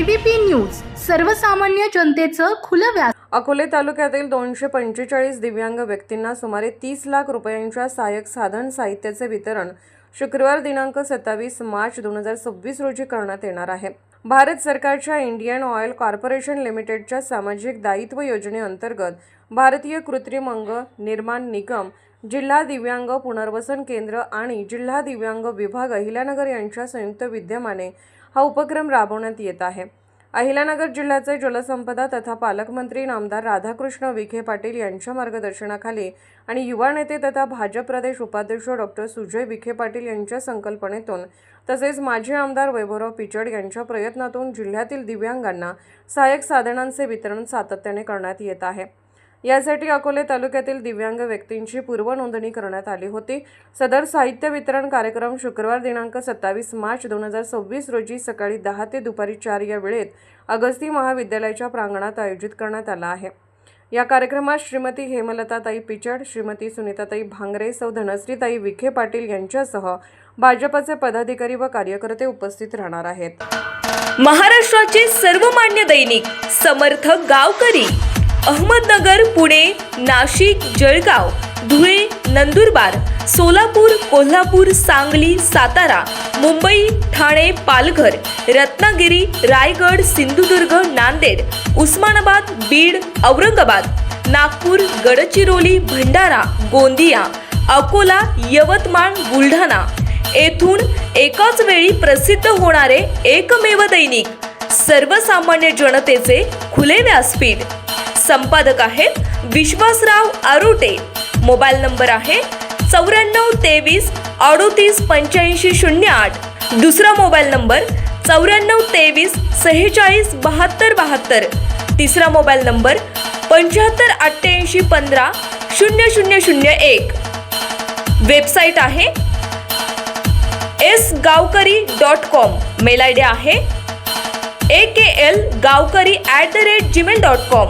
ABP news सर्वसामान्य जनतेचं खुलं व्यास। अकोले तालुक्यातील 245 दिव्यांग व्यक्तींना सुमारे 30 लाख रुपयांच्या सहाय्यक साधन साहित्याचे वितरण शुक्रवार दिनांक 27 मार्च 2026 रोजी करण्यात येणार आहे। भारत सरकारच्या इंडियन ऑइल कॉर्पोरेशन लिमिटेडच्या सामाजिक दायित्व योजनेअंतर्गत भारतीय कृत्रिम अंग निर्माण निगम, जिल्हा दिव्यांग पुनर्वसन केंद्र आणि जिल्हा दिव्यांग विभाग अहिल्यानगर यांच्या संयुक्त विद्यमाने हा उपक्रम राबवण्यात येत आहे। अहिल्यानगर जिल्ह्याचे जलसंपदा तथा पालकमंत्री नामदार राधाकृष्ण विखे पाटील यांच्या मार्गदर्शनाखाली आणि युवा नेते तथा भाजप प्रदेश उपाध्यक्ष डॉक्टर सुजय विखे पाटील यांच्या संकल्पनेतून तसेच माजी आमदार वैभवराव पिचड यांच्या प्रयत्नातून जिल्ह्यातील दिव्यांगांना सहाय्यक साधनांचे वितरण सातत्याने करण्यात येत आहे। यासाठी अकोले तालुक्यातील दिव्यांग व्यक्तींची पूर्व नोंदणी करण्यात आली होती। सदर साहित्य वितरण कार्यक्रम शुक्रवार दिनांक 27 मार्च 2026 रोजी सकाळी 10 ते दुपारी 4 या वेळेत अगस्ती महाविद्यालयाच्या प्रांगणात आयोजित करण्यात आला आहे। या कार्यक्रमात श्रीमती हेमलताताई पिचड, श्रीमती सुनीताताई भांगरे, सौ धनश्रीताई विखे पाटील यांच्यासह भाजपचे पदाधिकारी व कार्यकर्ते उपस्थित राहणार आहेत। महाराष्ट्राचे सर्वमान्य दैनिक समर्थ गावकरी अहमदनगर, पुणे, नाशिक, जळगाव, धुळे, नंदुरबार, सोलापूर, कोल्हापूर, सांगली, सातारा, मुंबई, ठाणे, पालघर, रत्नागिरी, रायगड, सिंधुदुर्ग, नांदेड, उस्मानाबाद, बीड, औरंगाबाद, नागपूर, गडचिरोली, भंडारा, गोंदिया, अकोला, यवतमाळ, बुलढाणा येथून एकाच वेळी प्रसिद्ध होणारे एकमेव दैनिक सर्वसामान्य जनतेचे खुले व्यासपीठ। संपादक आहेत विश्वासराव आरोटे। मोबाईल नंबर आहे 9423 38 85 08। दुसरा मोबाईल नंबर 9423 46 72 72। तिसरा मोबाईल नंबर 75 88 15 0001। वेबसाईट आहे sgavkari.com। मेल आयडी आहे aklgavkari@gmail.com।